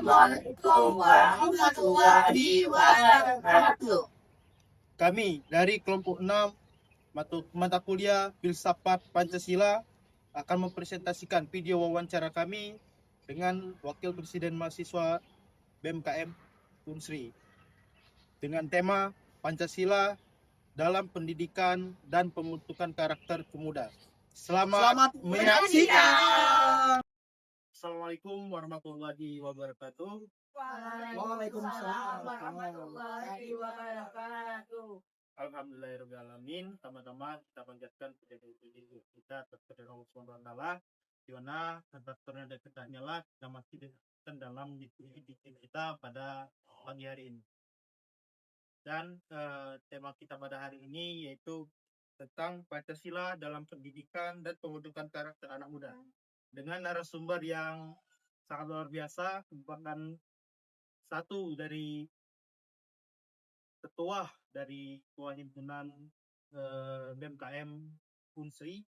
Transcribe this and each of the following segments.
Assalamualaikum warahmatullahi wabarakatuh. Kami dari kelompok 6 mata kuliah Filsafat Pancasila akan mempresentasikan video wawancara kami dengan Wakil Presiden Mahasiswa BMKM Unsri dengan tema Pancasila dalam pendidikan dan pembentukan karakter pemuda. Selamat menyaksikan. Assalamualaikum warahmatullahi wabarakatuh. Waalaikumsalam warahmatullahi wabarakatuh. Alhamdulillahirrahmanirrahim. Teman-teman, kita panjatkan puji kita kepada Allah Subhanahu wa taala, di mana karakternya dan kehendaknya lah yang masih disebutkan dalam diskusi kita pada pagi hari ini. Dan tema kita pada hari ini yaitu tentang Pancasila dalam pendidikan dan pembentukan karakter anak muda. Dengan narasumber yang sangat luar biasa, merupakan satu dari ketua dari himpunan BMKM Unsri.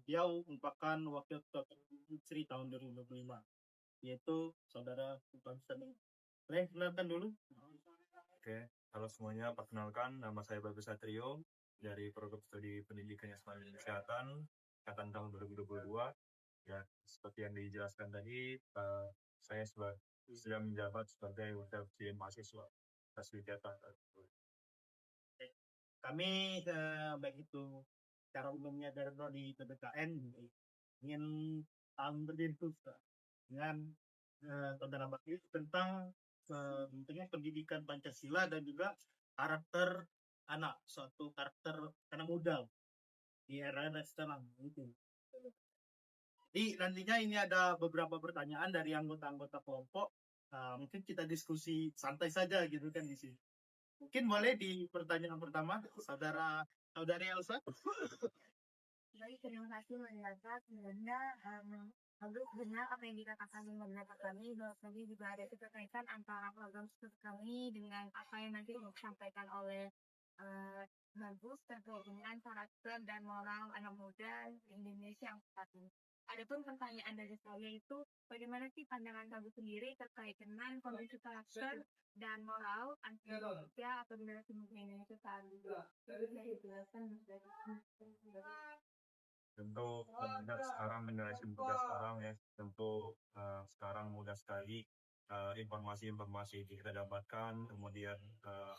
Beliau merupakan wakil ketua Unsri tahun 2025, yaitu saudara Sultan. Saya kenalkan dulu. Oke, halo semuanya, perkenalkan nama saya Bagus Satrio dari program studi pendidikan Asma dan Kesehatan angkatan tahun 2022. Ya, seperti yang dijelaskan tadi, saya sudah menjabat sebagai wakil presiden mahasiswa Fasilitas. Kami baik itu secara umumnya dari PBKN ingin berdiri dengan saudara Bakri tentang tentunya pendidikan Pancasila dan juga karakter anak, suatu karakter anak muda di era sekarang itu. Jadi nantinya ini ada beberapa pertanyaan dari anggota-anggota kelompok. Mungkin kita diskusi santai saja gitu kan di sini. Mungkin boleh di pertanyaan pertama, saudari Elsa. Baik, terima kasih Mbak. Sebenarnya bagus dengar apa yang dikatakan oleh kami, bahwa kami juga ada keterkaitan antara program studi kami dengan apa yang nanti disampaikan oleh Bagus terkait dengan karakter dan moral anak muda di Indonesia yang saat ini. Adapun pertanyaan dari saya itu, bagaimana sih pandangan Bagus sendiri terkait dengan kondisi karakter dan moral anak Indonesia atau generasi muda Indonesia saat ini? Jadi saya jelaskan Tentu mengingat sekarang generasi muda sekarang ya, tentu sekarang mudah sekali informasi-informasi kita dapatkan, kemudian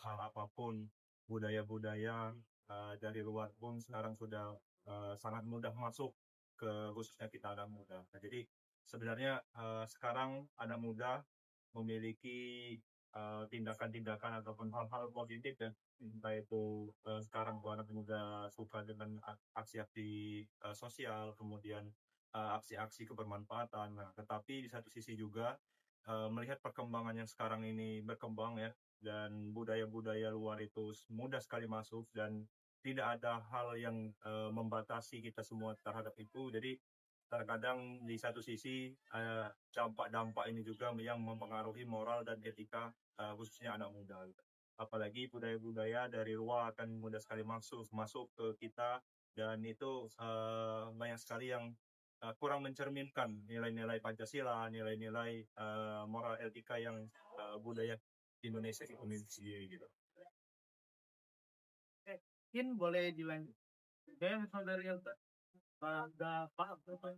hal apapun, budaya-budaya dari luar pun sekarang sudah sangat mudah masuk ke khususnya kita anak muda. Nah, jadi sebenarnya sekarang anak muda memiliki tindakan-tindakan ataupun hal-hal positif dan entah itu sekarang anak muda suka dengan aksi-aksi sosial, kemudian aksi-aksi kebermanfaatan. Nah, tetapi di satu sisi juga melihat perkembangan yang sekarang ini berkembang ya, dan budaya-budaya luar itu mudah sekali masuk dan tidak ada hal yang membatasi kita semua terhadap itu. Jadi terkadang di satu sisi dampak-dampak ini juga yang mempengaruhi moral dan etika khususnya anak muda. Apalagi budaya-budaya dari luar akan mudah sekali masuk ke kita, dan itu banyak sekali yang kurang mencerminkan nilai-nilai Pancasila, nilai-nilai moral etika yang budaya Indonesia itu sendiri gitu. Mungkin boleh dilanjut. Oke, saudari Elsa. Pada paham apa?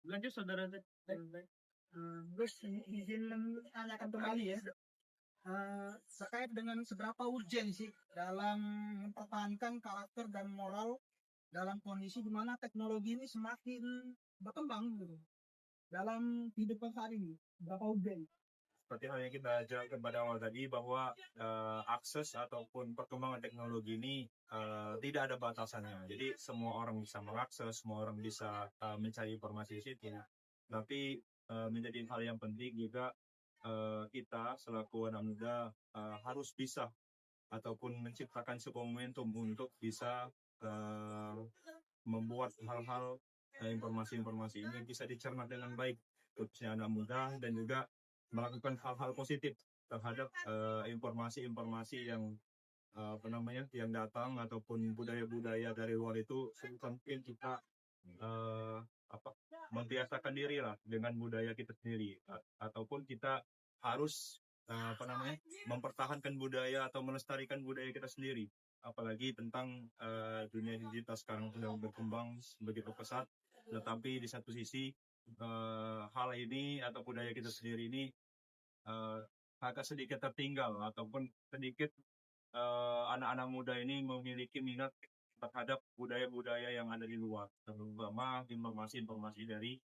Lanjut saudara. Terus izin menanyakan kembali ya, terkait dengan seberapa urgen sih dalam mempertahankan karakter dan moral dalam kondisi di mana teknologi ini semakin berkembang gitu dalam kehidupan saat ini, berapa urgen? Seperti hal yang kita jelaskan pada awal tadi, bahwa akses ataupun perkembangan teknologi ini tidak ada batasannya. Jadi semua orang bisa mengakses, semua orang bisa mencari informasi di situ. Tapi menjadi hal yang penting juga kita selaku anak muda harus bisa ataupun menciptakan sebuah momentum untuk bisa membuat hal-hal informasi-informasi ini bisa dicerna dengan baik, khususnya anak muda, dan juga melakukan hal-hal positif terhadap informasi-informasi yang yang datang ataupun budaya-budaya dari luar itu. Mungkin kita eh, apa membiasakan diri lah dengan budaya kita sendiri, ataupun kita harus mempertahankan budaya atau melestarikan budaya kita sendiri, apalagi tentang dunia digital sekarang sedang berkembang begitu pesat, tetapi di satu sisi hal ini atau budaya kita sendiri ini eh, agak sedikit tertinggal, ataupun sedikit anak-anak muda ini memiliki minat terhadap budaya-budaya yang ada di luar, terutama informasi-informasi dari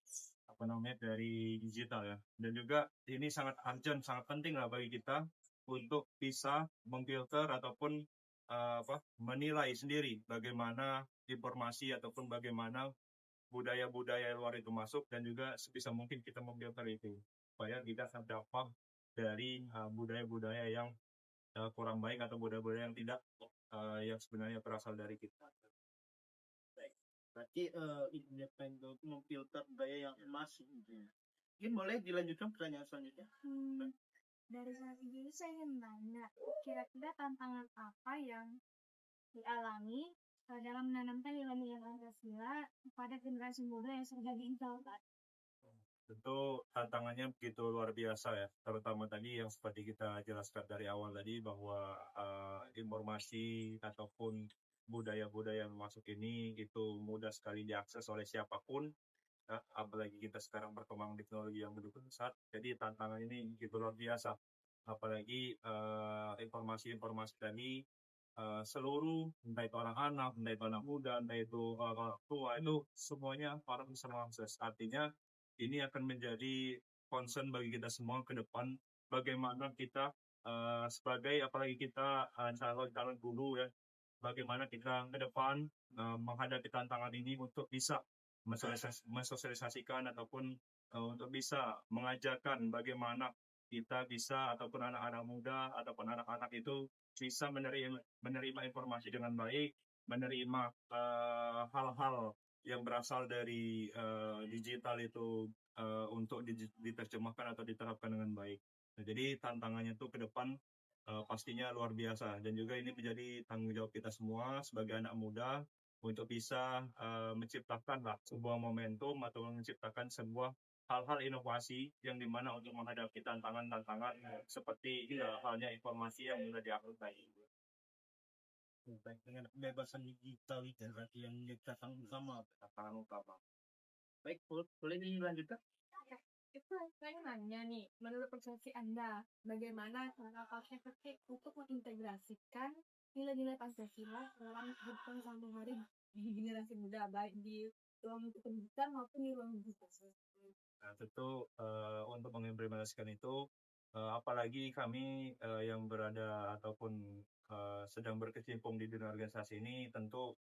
digital ya. Dan juga ini sangat urgent, sangat penting lah bagi kita untuk bisa memfilter ataupun menilai sendiri bagaimana informasi ataupun bagaimana budaya-budaya luar itu masuk, dan juga sebisa mungkin kita memfilter itu supaya tidak terdampak dari budaya-budaya yang kurang baik atau budaya-budaya yang tidak yang sebenarnya berasal dari kita. Berarti independen itu memfilter budaya yang masih gitu ya. Mungkin boleh dilanjutkan pertanyaan selanjutnya. Dari saya sendiri saya ingin nanya, kira-kira tantangan apa yang dialami dalam menanamkan nilai-nilai Pancasila kepada generasi muda yang sudah diintalkan? Tentu tantangannya begitu luar biasa ya, terutama tadi yang seperti kita jelaskan dari awal tadi, bahwa informasi ataupun budaya-budaya yang masuk ini itu mudah sekali diakses oleh siapapun, ya, apalagi kita sekarang berkembang teknologi yang begitu pesat, jadi tantangan ini begitu luar biasa. Apalagi informasi-informasi tadi seluruh, entah itu anak-anak, entah itu anak muda, entah itu orang tua, itu semuanya orang bisa mengakses. Artinya ini akan menjadi concern bagi kita semua ke depan, bagaimana kita sebagai, apalagi kita calon guru ya, bagaimana kita ke depan menghadapi tantangan ini untuk bisa mensosialisasikan ataupun untuk bisa mengajarkan bagaimana kita bisa, ataupun anak-anak muda ataupun anak-anak itu bisa menerima informasi dengan baik, menerima hal-hal yang berasal dari digital itu untuk diterjemahkan atau diterapkan dengan baik. Nah, jadi tantangannya itu ke depan pastinya luar biasa, dan juga ini menjadi tanggung jawab kita semua sebagai anak muda untuk bisa menciptakan lah sebuah momentum atau menciptakan sebuah hal-hal inovasi yang dimana untuk menghadapi tantangan-tantangan seperti halnya informasi yang sudah diupload tadi. Baik, dengan kebebasan digital itu berarti yang menjadi tantangan utama. Baik, boleh dilanjutkan? Itu saya nanya nih, menurut persepsi Anda, bagaimana cara efektif untuk mengintegrasikan nilai-nilai Pancasila dalam kehidupan sehari-hari di generasi muda, baik di ruang pendidikan maupun di ruang digital? Nah, tentu untuk mengimplementasikan itu, apalagi kami yang berada ataupun sedang berkecimpung di dunia organisasi ini, tentu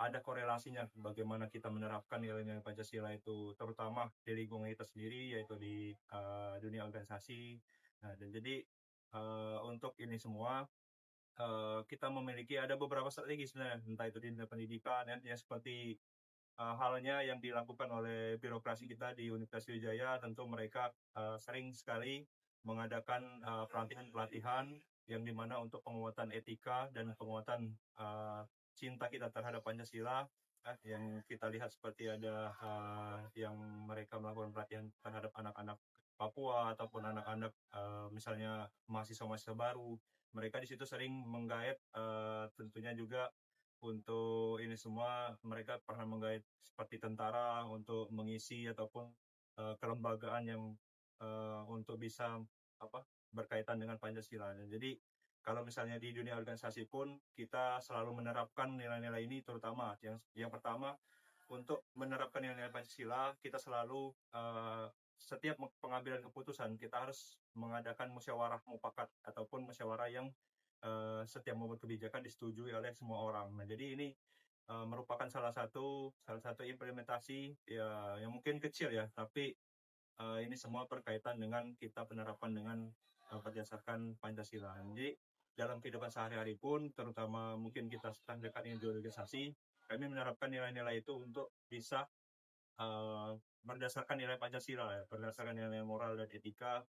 ada korelasinya bagaimana kita menerapkan nilai-nilai Pancasila itu, terutama di lingkungan kita sendiri, yaitu di dunia organisasi. Nah, dan jadi untuk ini semua kita memiliki ada beberapa strategi sebenarnya, entah itu di dunia pendidikan ya seperti halnya yang dilakukan oleh birokrasi kita di Universitas Wijaya. Tentu mereka sering sekali mengadakan pelatihan-pelatihan yang dimana untuk penguatan etika dan penguatan cinta kita terhadap Pancasila, yang kita lihat seperti ada yang mereka melakukan pelatihan terhadap anak-anak Papua ataupun anak-anak misalnya mahasiswa-mahasiswa baru. Mereka di situ sering menggait, tentunya juga untuk ini semua mereka pernah menggait seperti tentara untuk mengisi ataupun kelembagaan yang untuk bisa berkaitan dengan Pancasila. Dan jadi kalau misalnya di dunia organisasi pun kita selalu menerapkan nilai-nilai ini, terutama yang pertama untuk menerapkan nilai-nilai Pancasila, kita selalu setiap pengambilan keputusan kita harus mengadakan musyawarah mufakat ataupun musyawarah yang setiap membuat kebijakan disetujui oleh semua orang. Nah, jadi ini merupakan salah satu implementasi ya yang mungkin kecil ya, tapi ini semua berkaitan dengan kita penerapan dengan berdasarkan Pancasila. Jadi dalam kehidupan sehari-hari pun, terutama mungkin kita sedang dekat dengan organisasi, kami menerapkan nilai-nilai itu untuk bisa berdasarkan nilai Pancasila ya, berdasarkan nilai moral dan etika.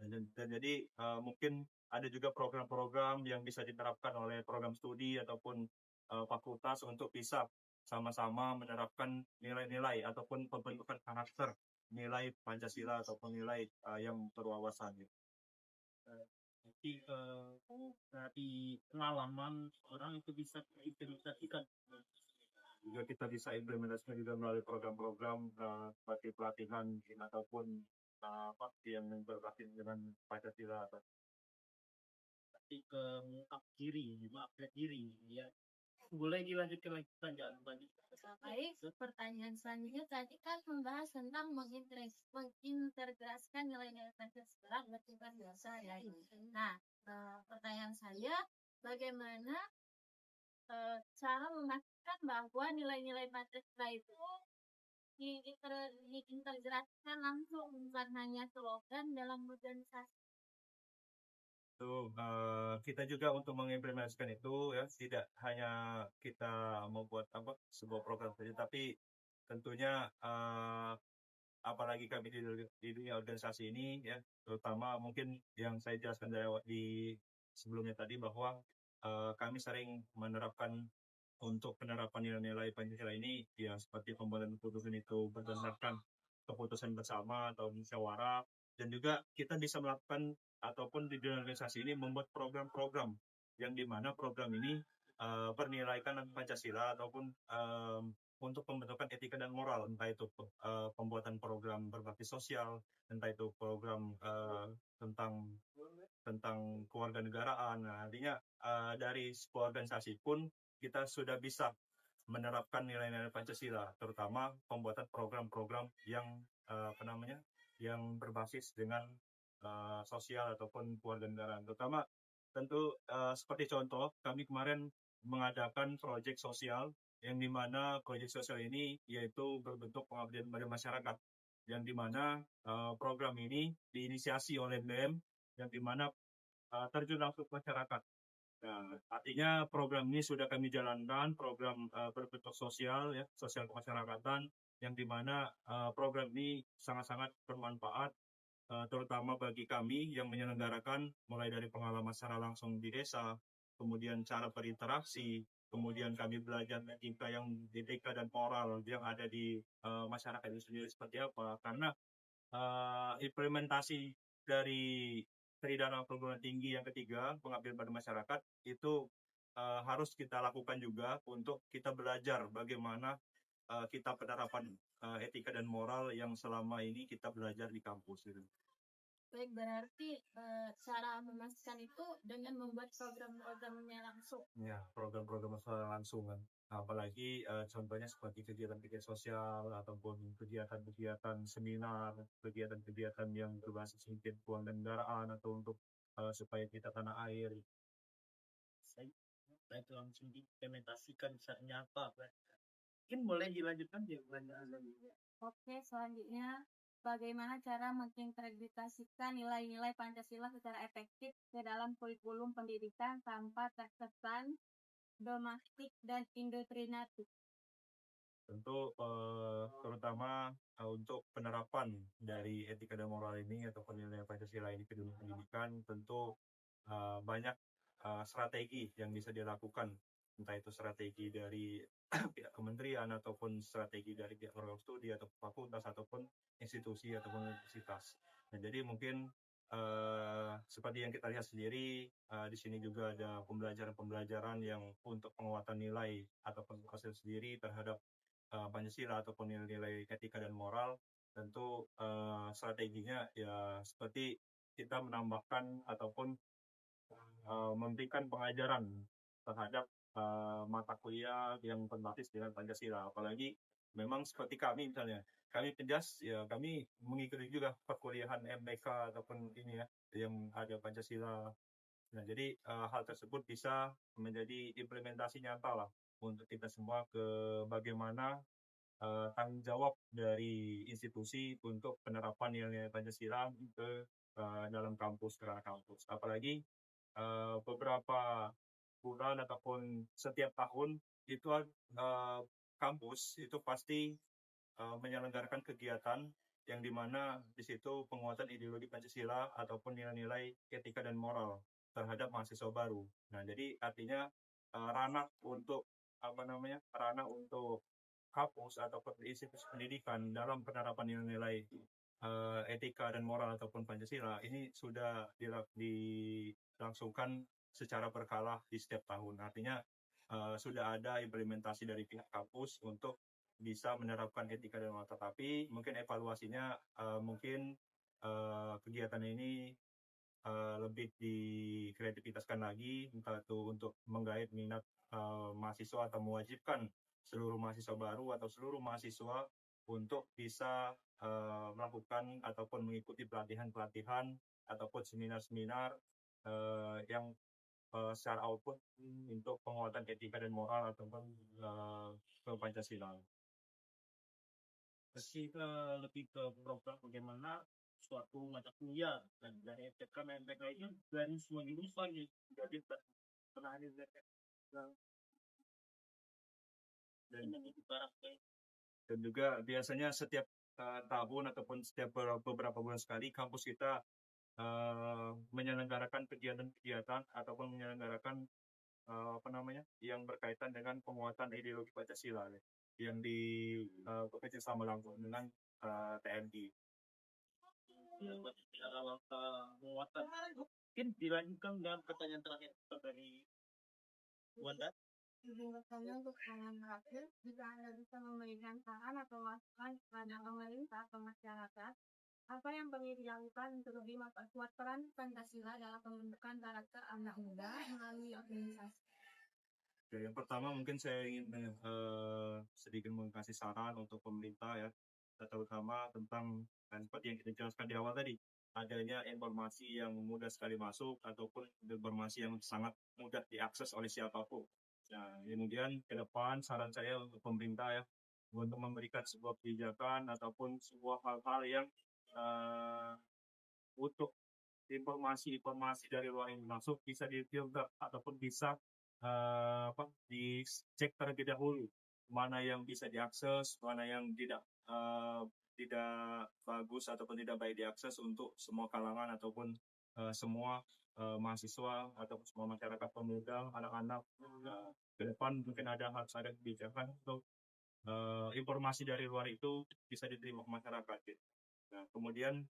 Dan jadi mungkin ada juga program-program yang bisa diterapkan oleh program studi ataupun fakultas untuk bisa sama-sama menerapkan nilai-nilai ataupun pembentukan karakter nilai Pancasila ataupun nilai yang berwawasan gitu. Jadi dari pengalaman orang itu bisa diimplementasikan. Juga kita bisa implementasikan juga melalui program-program seperti pelatihan ataupun yang berbasis dengan Pancasila. Tapi mengupgrade diri ya. Boleh dilanjutkan lagi pertanyaan selanjutnya. Baik, pertanyaan selanjutnya tadi kan membahas tentang mengintegrasikan nilai-nilai Pancasila bertingkat dewasa ya. Nah, pertanyaan saya, bagaimana cara memastikan bahwa nilai-nilai Pancasila itu diintegrasikan langsung, bukan hanya slogan dalam organisasi. Itu kita juga untuk mengimplementasikan itu ya, tidak hanya kita membuat sebuah program saja, tapi tentunya apalagi kami di dunia organisasi ini ya, terutama mungkin yang saya jelaskan di sebelumnya tadi bahwa kami sering menerapkan untuk penerapan nilai-nilai Pancasila ini ya, seperti pembuatan keputusan itu berdasarkan keputusan bersama atau musyawarah, dan juga kita bisa melakukan ataupun di dunia organisasi ini membuat program-program yang dimana program ini bernilaikan Pancasila ataupun untuk pembentukan etika dan moral, entah itu pembuatan program berbakti sosial, entah itu program tentang kewarganegaraan. Nah, artinya dari sebuah organisasi pun kita sudah bisa menerapkan nilai-nilai Pancasila, terutama pembuatan program-program yang yang berbasis dengan sosial ataupun kewarganegaraan. Terutama tentu seperti contoh, kami kemarin mengadakan proyek sosial yang dimana proyek sosial ini yaitu berbentuk pengabdian pada masyarakat, yang dimana program ini diinisiasi oleh BEM, yang dimana terjun langsung ke masyarakat. Nah, artinya program ini sudah kami jalankan, program berbentuk sosial ya, sosial kemasyarakatan, yang dimana program ini sangat-sangat bermanfaat, terutama bagi kami yang menyelenggarakan, mulai dari pengalaman secara langsung di desa, kemudian cara berinteraksi, kemudian kami belajar etika dan moral yang ada di masyarakat itu sendiri seperti apa. Karena implementasi dari Tridharma Perguruan Tinggi yang ketiga, pengabdian pada masyarakat, itu harus kita lakukan juga untuk kita belajar bagaimana kita penerapan etika dan moral yang selama ini kita belajar di kampus gitu. Baik, berarti cara memastikan itu dengan membuat program-programnya langsung. Ya, program-program langsung kan. Apalagi contohnya seperti kegiatan-kegiatan sosial ataupun kegiatan-kegiatan seminar, kegiatan-kegiatan yang berbasis mungkin kewarganegaraan atau untuk supaya kita tanah air. Saya itu langsung diimplementasikan secara nyata. Mungkin boleh dilanjutkan ya pertanyaan. Oke, selanjutnya bagaimana cara mengintegrasikan nilai-nilai Pancasila secara efektif ke dalam kurikulum pendidikan tanpa terkesan dogmatik dan indoktrinatif? Tentu terutama untuk penerapan dari etika dan moral ini atau nilai Pancasila ini ke dunia pendidikan, tentu banyak strategi yang bisa dilakukan, entah itu strategi dari pihak kementerian ataupun strategi dari pihak program studi atau fakultas ataupun institusi ataupun universitas. Nah, jadi mungkin seperti yang kita lihat sendiri, di sini juga ada pembelajaran yang untuk penguatan nilai ataupun hasil sendiri terhadap Pancasila ataupun nilai-nilai etika dan moral. Tentu strateginya ya seperti kita menambahkan ataupun memberikan pengajaran terhadap mata kuliah yang berbasis dengan Pancasila. Apalagi memang seperti kami misalnya, kami Penjas ya, kami mengikuti juga perkuliahan MBK ataupun ini ya yang ada Pancasila. Nah, jadi hal tersebut bisa menjadi implementasi nyata lah untuk kita semua ke bagaimana tanggung jawab dari institusi untuk penerapan nilai Pancasila ke dalam kampus, ke kampus. Apalagi beberapa bulan ataupun setiap tahun itu kampus itu pasti menyelenggarakan kegiatan yang dimana di situ penguatan ideologi Pancasila ataupun nilai-nilai etika dan moral terhadap mahasiswa baru. Nah, jadi artinya ranah untuk ranah untuk kampus ataupun institusi pendidikan dalam penerapan nilai-nilai etika dan moral ataupun Pancasila ini sudah dilangsungkan secara berkala di setiap tahun. Artinya sudah ada implementasi dari pihak kampus untuk bisa menerapkan etika dan moral. Tetapi mungkin evaluasinya mungkin kegiatan ini lebih dikreativitaskan lagi, entah itu untuk menggait minat mahasiswa atau mewajibkan seluruh mahasiswa baru atau seluruh mahasiswa untuk bisa melakukan ataupun mengikuti pelatihan-pelatihan ataupun seminar-seminar yang secara output untuk penguatan etika dan moral ataupun Pancasila. Pasti lebih ke program bagaimana suatu mata kuliah dan dari FTK MPK itu dari semua jurusan jadi pernah ada Dan juga biasanya setiap tahun ataupun setiap beberapa bulan sekali kampus kita menyelenggarakan kegiatan-kegiatan ataupun menyelenggarakan yang berkaitan dengan penguatan ideologi Pancasila yang bekerja sama langsung dengan TNI. Penguatan mungkin dilanjutkan dengan pertanyaan terakhir dari Wanda. Biasanya untuk pertanyaan terakhir, jika Anda bisa memberikan saran atau masukan kepada pemerintah atau masyarakat, apa yang perlu dilakukan untuk lebih memperkuat peran Pancasila dalam pembentukan karakter anak muda melalui organisasi? Oke, yang pertama mungkin saya ingin sedikit mengasih saran untuk pemerintah ya, terutama tentang seperti yang kita jelaskan di awal tadi, adanya informasi yang mudah sekali masuk ataupun informasi yang sangat mudah diakses oleh siapapun. Nah, kemudian ke depan saran saya untuk pemerintah ya, untuk memberikan sebuah kebijakan ataupun sebuah hal-hal yang untuk informasi-informasi dari luar yang masuk bisa difilter ataupun bisa dicek terlebih dahulu mana yang bisa diakses, mana yang tidak bagus ataupun tidak baik diakses untuk semua kalangan ataupun semua mahasiswa ataupun semua masyarakat pemuda, anak-anak. Ke depan mungkin harus ada kebijakan untuk informasi dari luar itu bisa diterima masyarakat. Gitu. Nah, kemudian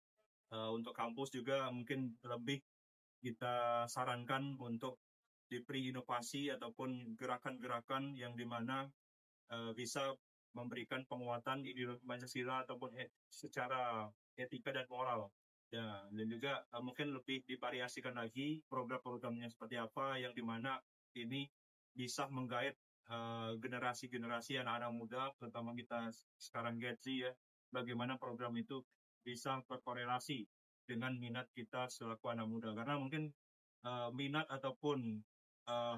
untuk kampus juga mungkin lebih kita sarankan untuk diberi inovasi ataupun gerakan-gerakan yang dimana bisa memberikan penguatan ideologi Pancasila ataupun secara etika dan moral. Ya, dan juga mungkin lebih divariasikan lagi program-programnya seperti apa yang dimana ini bisa menggait generasi-generasi anak-anak muda, terutama kita sekarang Gen Z ya, bagaimana program itu bisa berkorelasi dengan minat kita selaku anak muda. Karena mungkin minat ataupun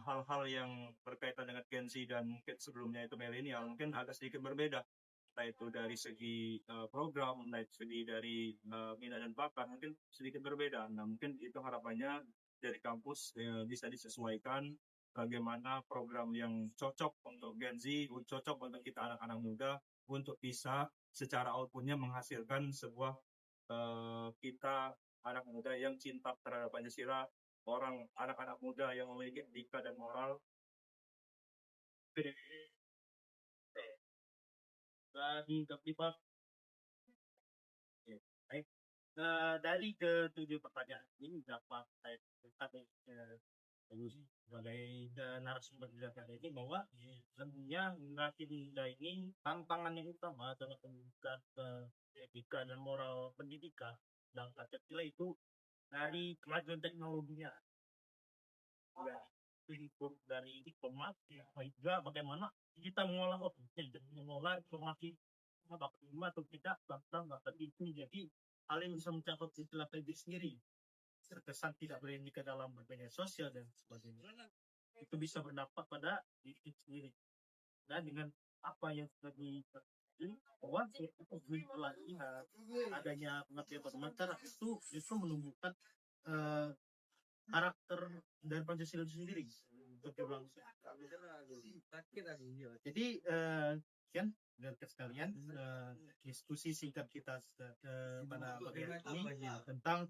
hal-hal yang berkaitan dengan Gen Z dan mungkin sebelumnya itu milenial mungkin agak sedikit berbeda, entah itu dari segi program, entah itu segi dari minat dan bakat mungkin sedikit berbeda. Nah, mungkin itu harapannya dari kampus bisa disesuaikan bagaimana program yang cocok untuk Gen Z, cocok untuk kita anak-anak muda untuk bisa secara outputnya menghasilkan sebuah kita anak muda yang cinta terhadap Pancasila, anak-anak muda yang memiliki etika dan moral. Dari ke-7 pertanyaan ini dapat saya sebagai narasumber kali ini bahwa tentunya generasi muda ini tantangan yang utama dalam pendidikan etika dan moral pendidikan dan Pancasila itu dari kemajuan teknologinya, dari informasi, juga bagaimana kita mengolah informasi atau tidak tentang bakat itu jadi hal yang bisa mencakup istilah PB sendiri, terkesan tidak berani ke dalam berbagai sosial dan sebagainya, itu bisa berdampak pada diri sendiri. Dan dengan apa yang sudah bahwa pelatihan adanya pengertian bermasyarakat itu justru menumbuhkan karakter dari Pancasila itu sendiri untuk berbangsa. Jadi kan sekalian diskusi singkat kita pada bagian ini tentang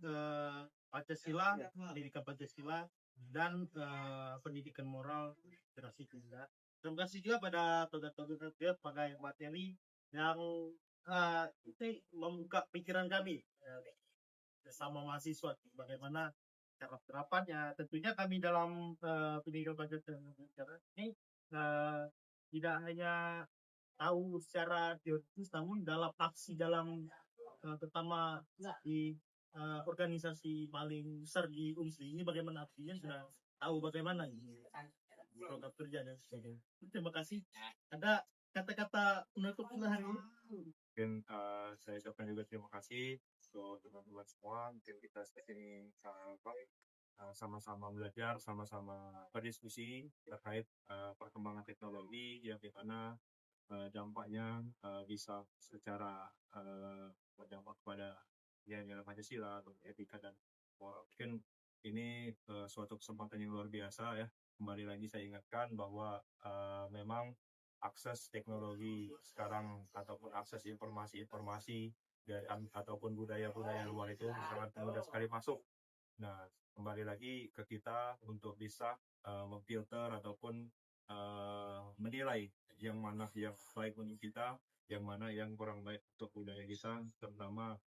Pancasila, pendidikan Pancasila dan pendidikan moral generasi muda Terima kasih juga pada saudara-saudara sebagai materi yang itu membuka pikiran kami bersama mahasiswa bagaimana cara penerapannya. Tentunya kami dalam pendidikan Pancasila ini tidak hanya tahu secara teoritis, namun dalam aksi dalam terutama di organisasi paling besar di UNSRI ini bagaimana aksinya sudah tahu bagaimana ini program kerja dan sebagainya. Terima kasih. Ada kata-kata penutup hari ini? Mungkin saya ucapkan juga terima kasih untuk teman-teman semua. Mungkin kita sini sama-sama belajar, sama-sama berdiskusi terkait perkembangan teknologi yang dimana dampaknya bisa secara berdampak kepada nilai Pancasila atau etika dan moral. Mungkin ini suatu kesempatan yang luar biasa ya. Kembali lagi saya ingatkan bahwa memang akses teknologi sekarang ataupun akses informasi-informasi ataupun budaya-budaya luar itu sangat mudah sekali masuk. Nah, kembali lagi ke kita untuk bisa memfilter ataupun menilai yang mana yang baik untuk kita, yang mana yang kurang baik untuk budaya kita, terutama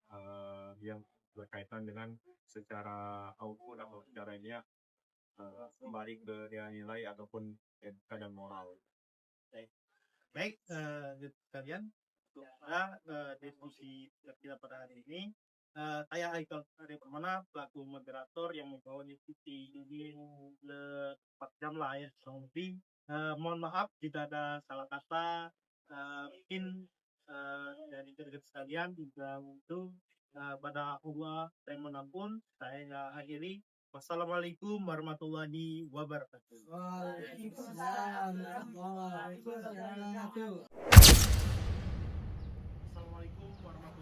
yang berkaitan dengan secara output atau secara ini kembali ke nilai-nilai ataupun etika dan moral. Baik, kalian untuk diskusi kita pada hari ini. Saya Haikal Permana, pelaku moderator yang membawa diskusi ini 4 jam lah ya, kurang lebih. Mohon maaf jika ada salah kata. Mungkin dari teman-teman sekalian juga untuk pada Allah saya menampun. Saya akhiri. Wassalamualaikum warahmatullahi wabarakatuh. Waalaikumsalam warahmatullahi wabarakatuh. Assalamualaikum warahmatullahi wabarakatuh.